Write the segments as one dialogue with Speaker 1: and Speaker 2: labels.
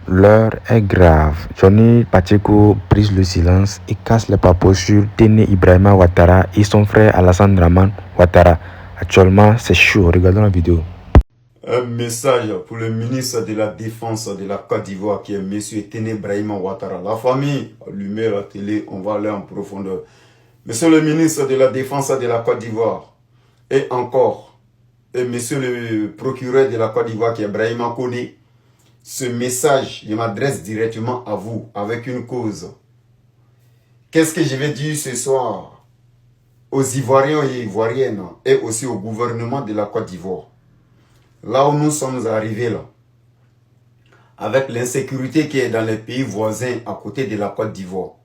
Speaker 1: L'heure est grave. Johnny Pacheco brise le silence et casse les papos sur Téné Ibrahima Ouattara et son frère Alassane Draman Ouattara. Actuellement, c'est chaud. Regardons la vidéo.
Speaker 2: Un message pour le ministre de la Défense de la Côte d'Ivoire qui est M. Téné Ibrahima Ouattara. La famille, allumez la télé, on va aller en profondeur. Monsieur le ministre de la Défense de la Côte d'Ivoire, et encore, et monsieur le procureur de la Côte d'Ivoire qui est Ibrahima Koné, ce message, je m'adresse directement à vous avec une cause. Qu'est-ce que je vais dire ce soir aux Ivoiriens et Ivoiriennes et aussi au gouvernement de la Côte d'Ivoire? Là où nous sommes arrivés là, avec l'insécurité qui est dans les pays voisins à côté de la Côte d'Ivoire,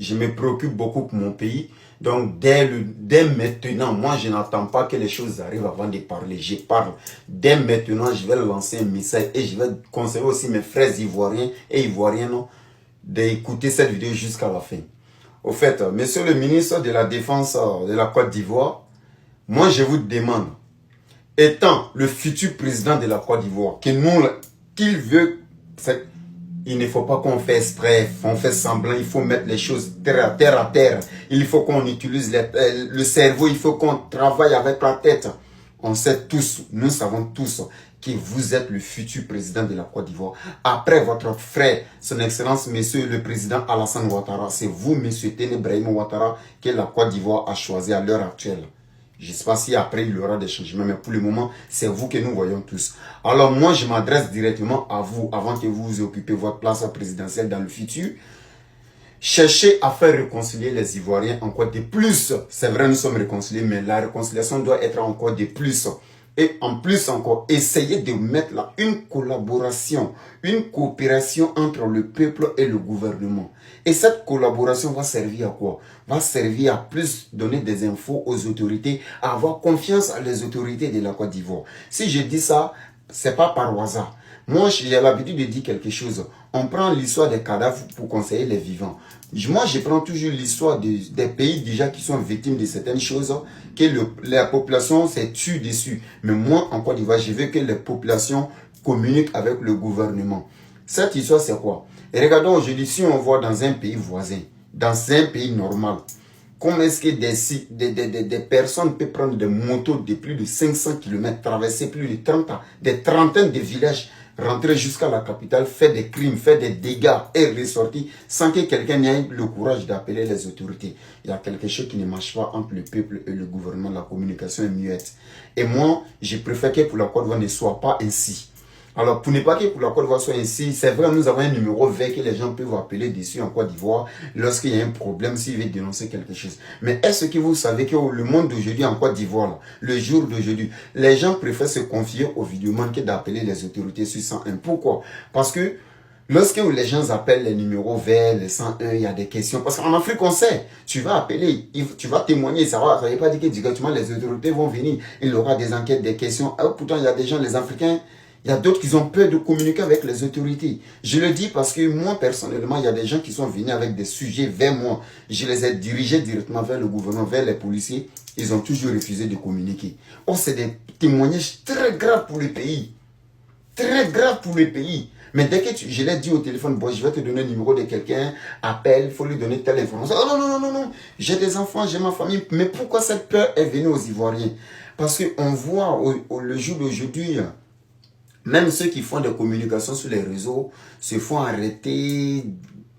Speaker 2: je me préoccupe beaucoup pour mon pays. Donc dès maintenant, moi je n'attends pas que les choses arrivent avant de parler. Je parle. Dès maintenant, je vais lancer un message et je vais conseiller aussi mes frères ivoiriens et ivoiriennes d'écouter cette vidéo jusqu'à la fin. Au fait, monsieur le ministre de la Défense de la Côte d'Ivoire, moi je vous demande, étant le futur président de la Côte d'Ivoire, qu'il veut, il ne faut pas qu'on fasse exprès, on fait semblant, il faut mettre les choses terre à terre. Il faut qu'on utilise le cerveau, il faut qu'on travaille avec la tête. On sait tous, nous savons tous que vous êtes le futur président de la Côte d'Ivoire. Après votre frère, son excellence, monsieur le président Alassane Ouattara, c'est vous, monsieur Téné Ibrahima Ouattara, que la Côte d'Ivoire a choisi à l'heure actuelle. Je ne sais pas si après il y aura des changements, mais pour le moment, c'est vous que nous voyons tous. Alors moi, je m'adresse directement à vous, avant que vous occupez votre place présidentielle dans le futur. Cherchez à faire réconcilier les Ivoiriens encore de plus. C'est vrai, nous sommes réconciliés, mais la réconciliation doit être encore de plus. Et en plus encore, essayez de mettre là une collaboration, une coopération entre le peuple et le gouvernement. Et cette collaboration va servir à quoi? Va servir à plus donner des infos aux autorités, à avoir confiance à les autorités de la Côte d'Ivoire. Si je dis ça, c'est pas par hasard. Moi, j'ai l'habitude de dire quelque chose. On prend l'histoire des cadavres pour conseiller les vivants. Moi, je prends toujours l'histoire des pays déjà qui sont victimes de certaines choses, que la population s'est tue dessus. Mais moi, en Côte d'Ivoire, je veux que les populations communiquent avec le gouvernement. Cette histoire, c'est quoi? Et regardons aujourd'hui, si on voit dans un pays voisin, dans un pays normal, comment est-ce que des personnes peuvent prendre des motos de plus de 500 km, traverser plus de 30 ans, des trentaines de villages, rentrer jusqu'à la capitale, faire des crimes, faire des dégâts et ressortir sans que quelqu'un n'ait le courage d'appeler les autorités. Il y a quelque chose qui ne marche pas entre le peuple et le gouvernement. La communication est muette. Et moi, je préfère que pour la Côte d'Ivoire ne soit pas ainsi. Alors, pour ne pas que pour la Côte d'Ivoire soit ainsi, c'est vrai, nous avons un numéro vert que les gens peuvent appeler dessus en Côte d'Ivoire lorsqu'il y a un problème, s'ils veulent dénoncer quelque chose. Mais est-ce que vous savez que le monde d'aujourd'hui en Côte d'Ivoire, le jour d'aujourd'hui, les gens préfèrent se confier aux vidéomans que d'appeler les autorités sur 101. Pourquoi? Parce que lorsque les gens appellent les numéros verts, les 101, il y a des questions. Parce qu'en Afrique, on sait, tu vas appeler, tu vas témoigner, ça ne veut pas dire que directement les autorités vont venir. Il y aura des enquêtes, des questions. Ah, pourtant, il y a des gens, les Africains, il y a d'autres qui ont peur de communiquer avec les autorités. Je le dis parce que moi, personnellement, il y a des gens qui sont venus avec des sujets vers moi. Je les ai dirigés directement vers le gouvernement, vers les policiers. Ils ont toujours refusé de communiquer. Oh, c'est des témoignages très graves pour le pays. Très graves pour le pays. Mais dès que je l'ai dit au téléphone, bon, je vais te donner le numéro de quelqu'un, appelle, il faut lui donner telle information. Oh non, non, non, non, j'ai des enfants, j'ai ma famille. Mais pourquoi cette peur est venue aux Ivoiriens? Parce qu'on voit le jour d'aujourd'hui, même ceux qui font des communications sur les réseaux se font arrêter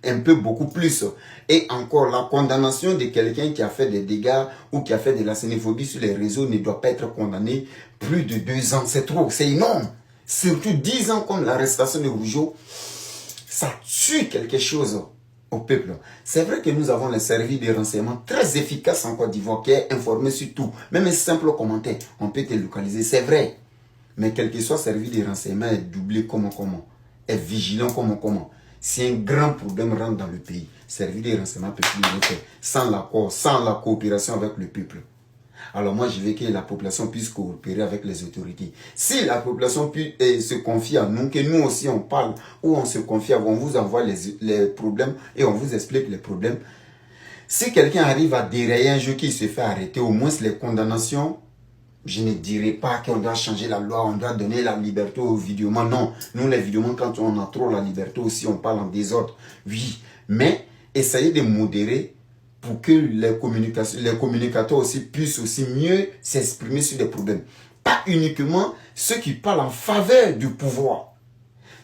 Speaker 2: un peu beaucoup plus. Et encore, la condamnation de quelqu'un qui a fait des dégâts ou qui a fait de la xénophobie sur les réseaux ne doit pas être condamné plus de 2 ans. C'est trop, c'est énorme. Surtout 10 ans comme l'arrestation de Rougeau, ça tue quelque chose au peuple. C'est vrai que nous avons les services de renseignement très efficaces en Côte d'Ivoire qui est informé sur tout. Même un simple commentaire, on peut te localiser, c'est vrai. Mais quel que soit service de renseignement est doublé comment, est vigilant comment. Si un grand problème rentre dans le pays, service de renseignement peut plus le faire sans l'accord, sans la coopération avec le peuple. Alors moi, je veux que la population puisse coopérer avec les autorités. Si la population se confie à nous, que nous aussi on parle, ou on se confie à vous, on vous envoie les problèmes et on vous explique les problèmes. Si quelqu'un arrive à dérayer un jeu qui se fait arrêter, au moins les condamnations Je ne dirais pas qu'on doit changer la loi, on doit donner la liberté aux vidéomans. Non, nous les vidéomans, quand on a trop la liberté aussi, on parle en désordre. Oui, mais essayez de modérer pour que les communicateurs aussi puissent aussi mieux s'exprimer sur des problèmes. Pas uniquement ceux qui parlent en faveur du pouvoir.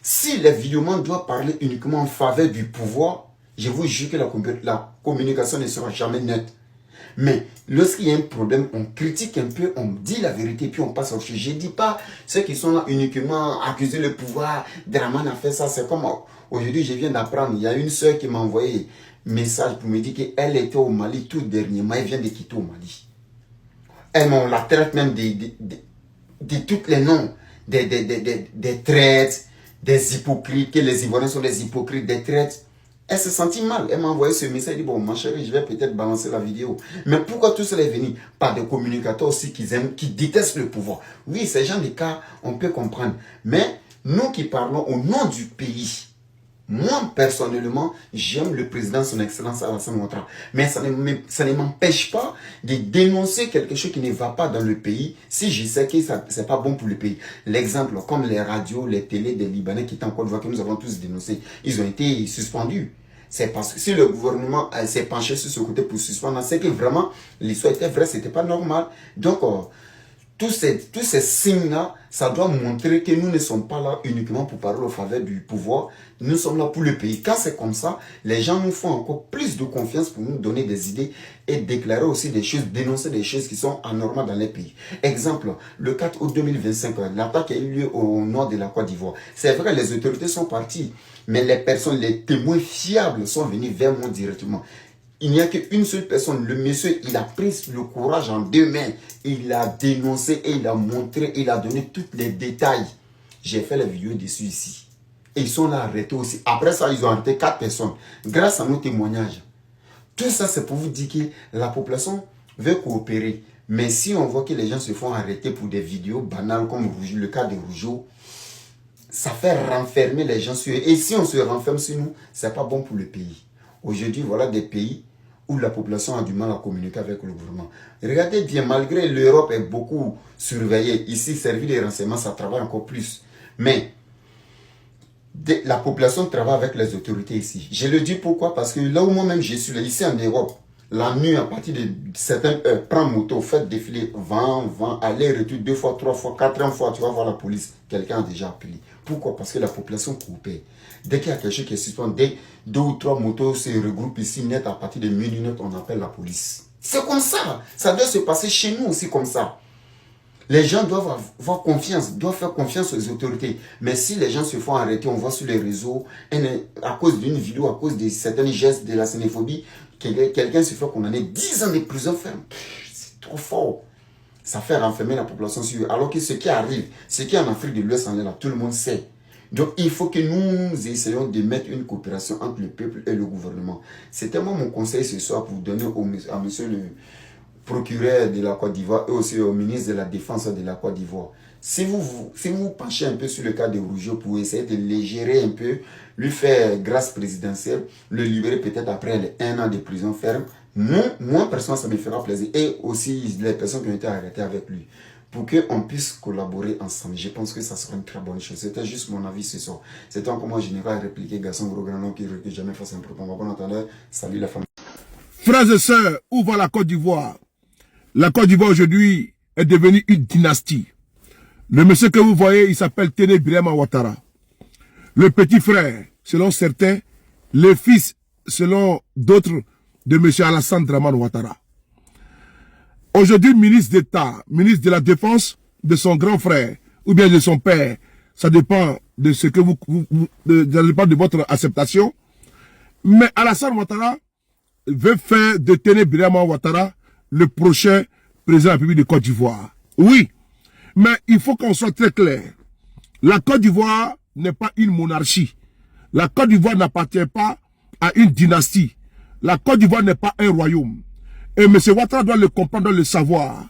Speaker 2: Si les vidéomans doivent parler uniquement en faveur du pouvoir, je vous jure que la communication ne sera jamais neutre. Mais lorsqu'il y a un problème, on critique un peu, on dit la vérité, puis on passe au sujet. Je ne dis pas ceux qui sont là uniquement accuser le pouvoir. Draman a fait ça, c'est comme aujourd'hui, je viens d'apprendre. Il y a une soeur qui m'a envoyé un message pour me dire qu'elle était au Mali tout dernièrement. Elle vient de quitter au Mali. On la traite même de tous les noms, des traites, des hypocrites, que les Ivoiriens sont des hypocrites, des traites. Elle se sentit mal. Elle m'a envoyé ce message. Elle dit, bon, ma chérie, je vais peut-être balancer la vidéo. Mais pourquoi tout cela est venu? Par des communicateurs aussi qui détestent le pouvoir. Oui, ces gens de cas, on peut comprendre. Mais nous qui parlons au nom du pays, moi, personnellement, j'aime le président, son excellence Alassane Ouattara. Mais ça ne m'empêche pas de dénoncer quelque chose qui ne va pas dans le pays si je sais que ce n'est pas bon pour le pays. L'exemple, comme les radios, les télés des Libanais qui étaient en Côte d'Ivoire, que nous avons tous dénoncés, ils ont été suspendus. C'est parce que si le gouvernement s'est penché sur ce côté pour suspendre, c'est que vraiment l'histoire était vraie, ce n'était pas normal. Donc, tous ces signes-là, ça doit montrer que nous ne sommes pas là uniquement pour parler au faveur du pouvoir. Nous sommes là pour le pays. Quand c'est comme ça, les gens nous font encore plus de confiance pour nous donner des idées et déclarer aussi des choses, dénoncer des choses qui sont anormales dans les pays. Exemple, le 4 août 2025, l'attaque a eu lieu au nord de la Côte d'Ivoire. C'est vrai, les autorités sont parties, mais les personnes, les témoins fiables sont venus vers moi directement. Il n'y a qu'une seule personne. Le monsieur, il a pris le courage en deux mains. Il a dénoncé et il a montré, il a donné tous les détails. J'ai fait la vidéo dessus ici. Et ils sont là arrêtés aussi. Après ça, ils ont arrêté 4 personnes. Grâce à nos témoignages. Tout ça, c'est pour vous dire que la population veut coopérer. Mais si on voit que les gens se font arrêter pour des vidéos banales comme le cas de Rougeau, ça fait renfermer les gens sur eux. Et si on se renferme sur nous, ce n'est pas bon pour le pays. Aujourd'hui, voilà des pays où la population a du mal à communiquer avec le gouvernement. Regardez bien, malgré l'Europe est beaucoup surveillée, ici, service de renseignement, ça travaille encore plus. Mais la population travaille avec les autorités ici. Je le dis pourquoi? Parce que là où moi-même je suis, là, ici en Europe, la nuit, à partir de certaines heures, prends moto, faites défiler, vent, aller, retour, 2 fois, 3 fois, 4e fois, tu vas voir la police. Quelqu'un a déjà appelé. Pourquoi? Parce que la population coupée. Dès qu'il y a quelque chose qui est suspendu, dès 2 ou 3 motos se regroupent ici, net, à partir de minuit, on appelle la police. C'est comme ça. Ça doit se passer chez nous aussi comme ça. Les gens doivent avoir confiance, doivent faire confiance aux autorités. Mais si les gens se font arrêter, on voit sur les réseaux, à cause d'une vidéo, à cause de certains gestes de la xénophobie, quelqu'un se fait condamner 10 ans de prison ferme. C'est trop fort. Ça fait renfermer la population sur eux. Alors que ce qui arrive, ce qui est en Afrique de l'Ouest, là, tout le monde sait. Donc il faut que nous essayons de mettre une coopération entre le peuple et le gouvernement. C'était moi mon conseil ce soir pour donner à monsieur le procureur de la Côte d'Ivoire et aussi au ministre de la Défense de la Côte d'Ivoire. Si vous penchez un peu sur le cas de Rougeau pour essayer de le gérer un peu, lui faire grâce présidentielle, le libérer peut-être après les 1 an de prison ferme, moi personnellement ça me fera plaisir. Et aussi les personnes qui ont été arrêtées avec lui. Pour qu'on puisse collaborer ensemble. Je pense que ça sera une très bonne chose. C'était juste mon avis ce soir. C'était encore moi général répliqué, garçon gros grand nom qui recule jamais face à un propos. Bon entendeur, salut la famille.
Speaker 3: Frères et sœurs, où va la Côte d'Ivoire? La Côte d'Ivoire aujourd'hui est devenue une dynastie. Le monsieur que vous voyez, il s'appelle Téné Birama Ouattara. Le petit frère, selon certains, le fils, selon d'autres, de monsieur Alassane Draman Ouattara. Aujourd'hui, ministre d'État, ministre de la Défense de son grand frère, ou bien de son père, ça dépend de ce que ça dépend de votre acceptation. Mais Alassane Ouattara veut faire de Téné Birama Ouattara le prochain président de la République de Côte d'Ivoire. Oui, mais il faut qu'on soit très clair. La Côte d'Ivoire n'est pas une monarchie. La Côte d'Ivoire n'appartient pas à une dynastie. La Côte d'Ivoire n'est pas un royaume. Et M. Ouattara doit le comprendre, doit le savoir.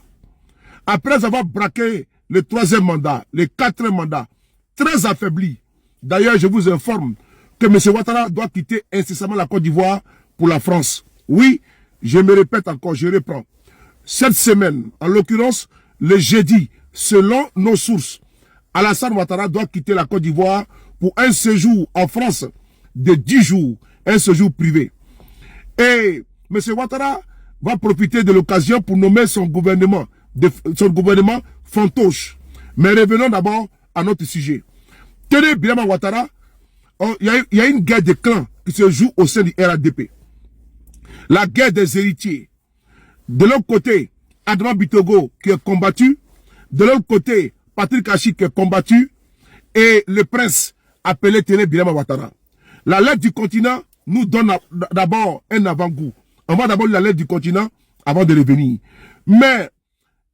Speaker 3: Après avoir braqué le 3e mandat, le 4e mandat, très affaibli. D'ailleurs, je vous informe que M. Ouattara doit quitter incessamment la Côte d'Ivoire pour la France. Oui, je me répète encore, je reprends. Cette semaine, en l'occurrence, le jeudi, selon nos sources, Alassane Ouattara doit quitter la Côte d'Ivoire pour un séjour en France de 10 jours, un séjour privé. Et M. Ouattara va profiter de l'occasion pour nommer son gouvernement fantoche. Mais revenons d'abord à notre sujet. Tenez Birama Ouattara, il y a une guerre de clans qui se joue au sein du RADP. La guerre des héritiers. De l'autre côté, Adama Bitogo qui est combattu. De l'autre côté, Patrick Achi qui est combattu. Et le prince appelé Téné Birama Ouattara. La lettre du continent nous donne d'abord un avant-goût. On va d'abord lire la lettre du continent avant de revenir. Mais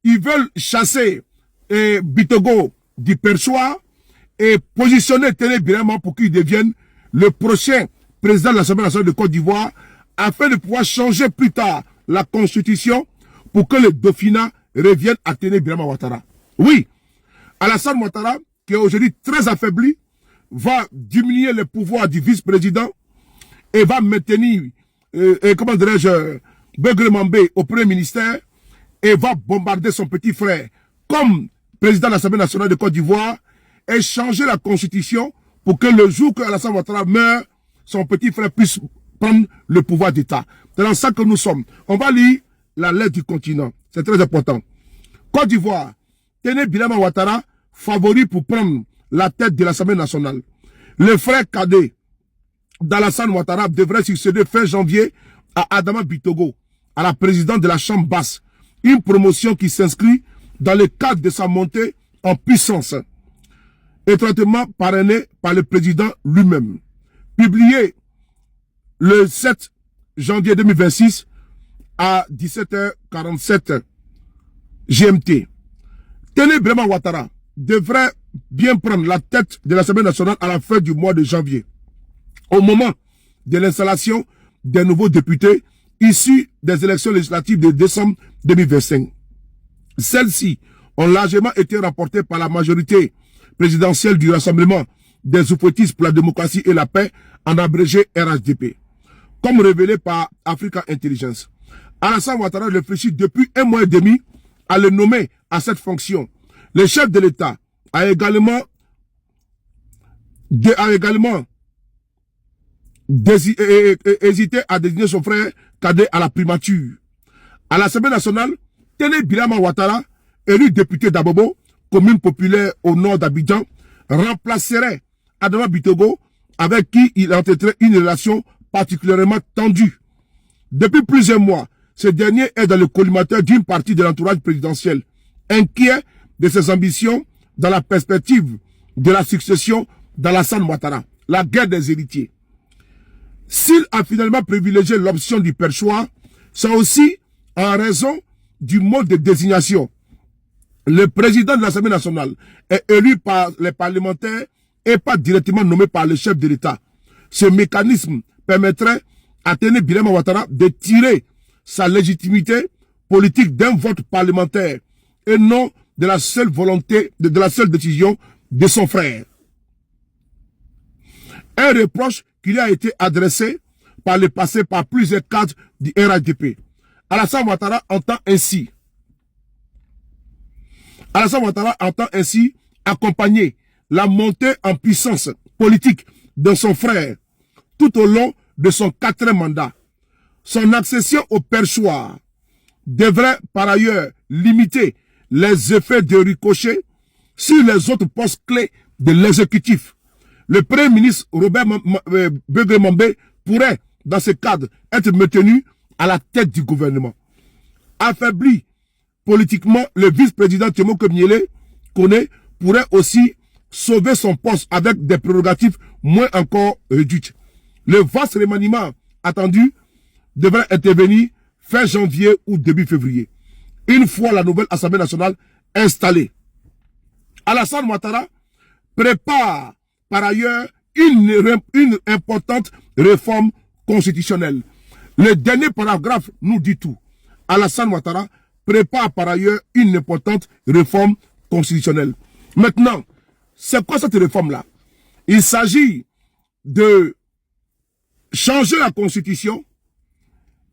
Speaker 3: ils veulent chasser Bitogo du perchoir et positionner Téné Birama pour qu'il devienne le prochain président de l'Assemblée nationale de Côte d'Ivoire afin de pouvoir changer plus tard la constitution pour que le Dauphinat revienne à Téné Birama Ouattara. Oui, Alassane Ouattara, qui est aujourd'hui très affaibli, va diminuer les pouvoirs du vice-président et va maintenir, comment dirais-je, Begré Mambé au premier ministère et va bombarder son petit frère comme président de l'Assemblée nationale de Côte d'Ivoire et changer la constitution pour que le jour que Alassane Ouattara meurt, son petit frère puisse prendre le pouvoir d'État. C'est dans ça que nous sommes. On va lire la lettre du continent. C'est très important. Côte d'Ivoire, Téné Birama Ouattara, favori pour prendre la tête de l'Assemblée nationale. Le frère cadet d'Alassane Ouattara devrait succéder fin janvier à Adama Bitogo, à la présidente de la Chambre basse. Une promotion qui s'inscrit dans le cadre de sa montée en puissance, étroitement parrainée par le président lui-même. Publié le 7 janvier 2026 à 17h47 GMT. Téné Birama Ouattara devrait bien prendre la tête de l'Assemblée nationale à la fin du mois de janvier, au moment de l'installation des nouveaux députés issus des élections législatives de décembre 2025. Celles-ci ont largement été remportées par la majorité présidentielle du Rassemblement des oufouettistes pour la démocratie et la paix, en abrégé RHDP. Comme révélé par Africa Intelligence, Alassane Ouattara réfléchit depuis un mois et demi à le nommer à cette fonction. Le chef de l'État a également hésité à désigner son frère cadet à la primature. À l'Assemblée nationale, Téné Birama Ouattara, élu député d'Abobo, commune populaire au nord d'Abidjan, remplacerait Adama Bitogo, avec qui il entretenait une relation particulièrement tendue. Depuis plusieurs mois, ce dernier est dans le collimateur d'une partie de l'entourage présidentiel, inquiet de ses ambitions dans la perspective de la succession d'Alassane Ouattara, la guerre des héritiers. S'il a finalement privilégié l'option du perchoir, c'est aussi en raison du mode de désignation. Le président de l'Assemblée nationale est élu par les parlementaires et pas directement nommé par le chef de l'État. Ce mécanisme permettrait à Téné Birama Ouattara de tirer sa légitimité politique d'un vote parlementaire et non de la seule volonté, de la seule décision de son frère. Un reproche qui lui a été adressé par le passé par plusieurs cadres du RADP. Alassane Ouattara entend ainsi accompagner la montée en puissance politique de son frère tout au long de son 4e mandat. Son accession au perchoir devrait par ailleurs limiter les effets de ricochet sur les autres postes clés de l'exécutif. Le Premier ministre Robert Begré Mambé pourrait, dans ce cadre, être maintenu à la tête du gouvernement. Affaibli politiquement, le vice-président Thémo Miélé pourrait aussi sauver son poste avec des prérogatives moins encore réduites. Le vaste remaniement attendu devrait intervenir fin janvier ou début février, une fois la nouvelle Assemblée nationale installée. Alassane Ouattara prépare par ailleurs une importante réforme constitutionnelle. Le dernier paragraphe nous dit tout. Alassane Ouattara prépare par ailleurs une importante réforme constitutionnelle. Maintenant, c'est quoi cette réforme-là? Il s'agit de changer la constitution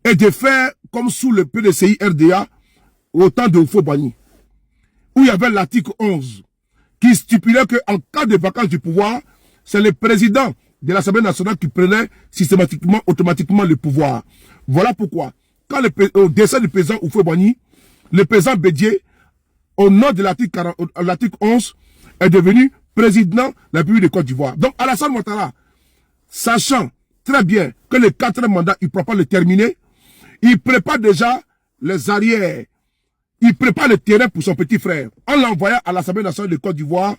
Speaker 3: et de faire comme sous le PDCI RDA au temps de Oufo-Boigny. où il y avait l'article 11 qui stipulait qu'en cas de vacance du pouvoir, c'est le président de l'Assemblée nationale qui prenait systématiquement, automatiquement le pouvoir. Voilà pourquoi, quand au décès du président Houphouët-Boigny, le président Bédié, au nom de l'article 11, est devenu président de la République de Côte d'Ivoire. Donc Alassane Ouattara, sachant très bien que le 4e mandat, il ne pourra pas le terminer, il prépare déjà les arrières, il prépare le terrain pour son petit frère, en l'envoyant à l'Assemblée nationale de Côte d'Ivoire,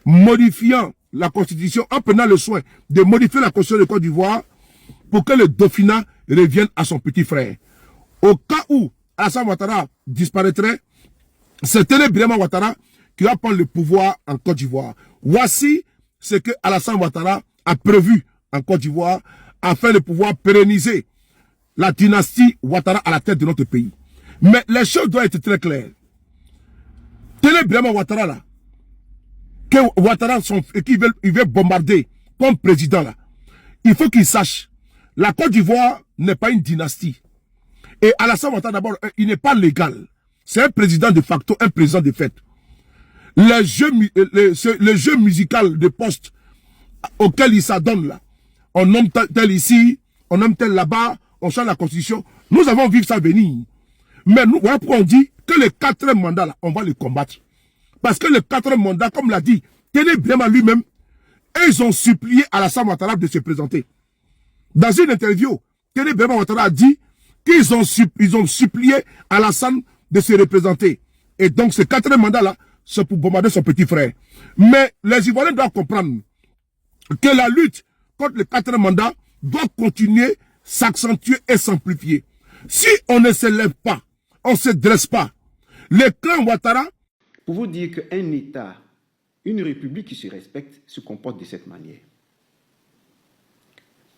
Speaker 3: modifiant la Constitution, en prenant le soin de modifier la Constitution de Côte d'Ivoire pour que le Dauphinat revienne à son petit frère. Au cas où Alassane Ouattara disparaîtrait, c'est Téné Birama Ouattara qui va prendre le pouvoir en Côte d'Ivoire. Voici ce que Alassane Ouattara a prévu en Côte d'Ivoire afin de pouvoir pérenniser la dynastie Ouattara à la tête de notre pays. Mais les choses doivent être très claires. Téné Birama Ouattara là, que Ouattara il veut bombarder comme président là, il faut qu'il sache, la Côte d'Ivoire n'est pas une dynastie. Et Alassane Ouattara d'abord, il n'est pas légal. C'est un président de facto, un président de fait. Le jeu musical de poste auquel il s'adonne là, on nomme tel ici, on nomme tel là-bas, on change la constitution. Nous avons vu ça venir. Mais nous, voilà pourquoi on dit que le 4e mandat là, on va le combattre. Parce que le 4e mandat, comme l'a dit Téné Birama lui-même, ils ont supplié Alassane Ouattara de se présenter. Dans une interview, Téné Birama Ouattara a dit qu'ils ont supplié Alassane de se représenter. Et donc ce 4e mandat-là, c'est pour bombarder son petit frère. Mais les Ivoiriens doivent comprendre que la lutte contre le 4e mandat doit continuer, s'accentuer et s'amplifier. Si on ne se lève pas, on ne se dresse pas, le clan Ouattara...
Speaker 4: Pour vous dire qu'un État, une république qui se respecte, se comporte de cette manière.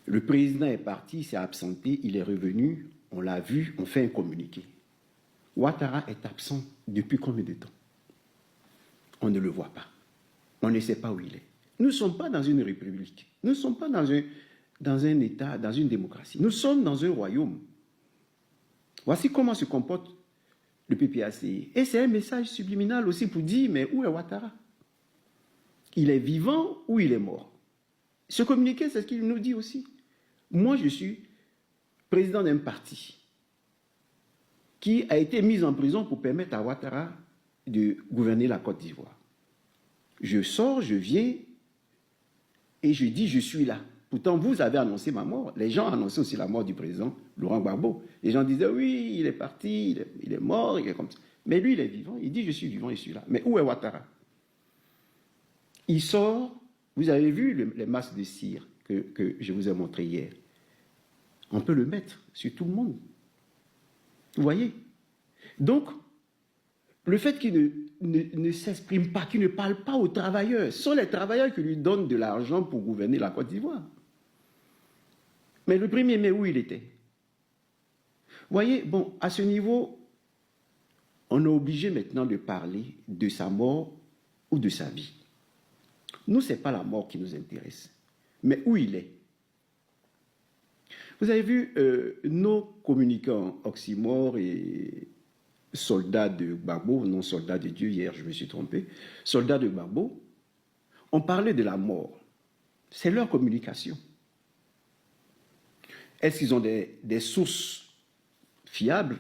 Speaker 4: Le président est parti, il s'est absenté, il est revenu, on l'a vu, on fait un communiqué. Ouattara est absent depuis combien de temps? On ne le voit pas. On ne sait pas où il est. Nous ne sommes pas dans une république. Nous ne sommes pas dans un État, dans une démocratie. Nous sommes dans un royaume. Voici comment se comporte le PPACI. Et c'est un message subliminal aussi pour dire, mais où est Ouattara? Il est vivant ou il est mort? Ce communiqué, c'est ce qu'il nous dit aussi. Moi, je suis président d'un parti qui a été mis en prison pour permettre à Ouattara de gouverner la Côte d'Ivoire. Je sors, je viens et je dis je suis là. Pourtant, vous avez annoncé ma mort. Les gens annonçaient aussi la mort du président Laurent Gbagbo. Les gens disaient oui, il est parti, il est mort, il est comme ça. Mais lui, il est vivant. Il dit je suis vivant, je suis là. Mais où est Ouattara? Il sort. Vous avez vu les masques de cire que je vous ai montré hier. On peut le mettre sur tout le monde. Vous voyez? Donc, le fait qu'il ne s'exprime pas, qu'il ne parle pas aux travailleurs, ce sont les travailleurs qui lui donnent de l'argent pour gouverner la Côte d'Ivoire. Mais le 1er mai, où il était? Vous voyez, bon, à ce niveau, on est obligé maintenant de parler de sa mort ou de sa vie. Nous, ce n'est pas la mort qui nous intéresse, mais où il est. Vous avez vu nos communicants Oxymore et soldats de Gbagbo, non soldats de Dieu, hier je me suis trompé, soldats de Gbagbo, on parlait de la mort. C'est leur communication. Est-ce qu'ils ont des sources fiables?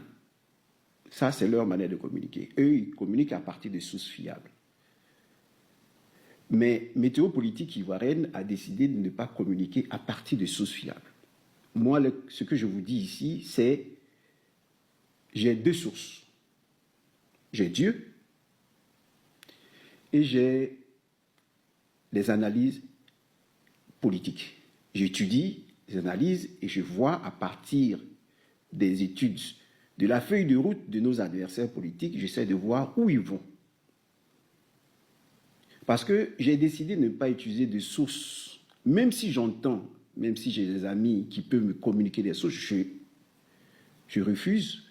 Speaker 4: Ça, c'est leur manière de communiquer. Eux, ils communiquent à partir de sources fiables. Mais Météo Politique ivoirienne a décidé de ne pas communiquer à partir de sources fiables. Moi, ce que je vous dis ici, c'est j'ai 2 sources. J'ai Dieu et j'ai des analyses politiques. J'étudie les analyses et je vois à partir des études de la feuille de route de nos adversaires politiques, j'essaie de voir où ils vont. Parce que j'ai décidé de ne pas utiliser de sources, même si j'entends, même si j'ai des amis qui peuvent me communiquer des sources, je refuse.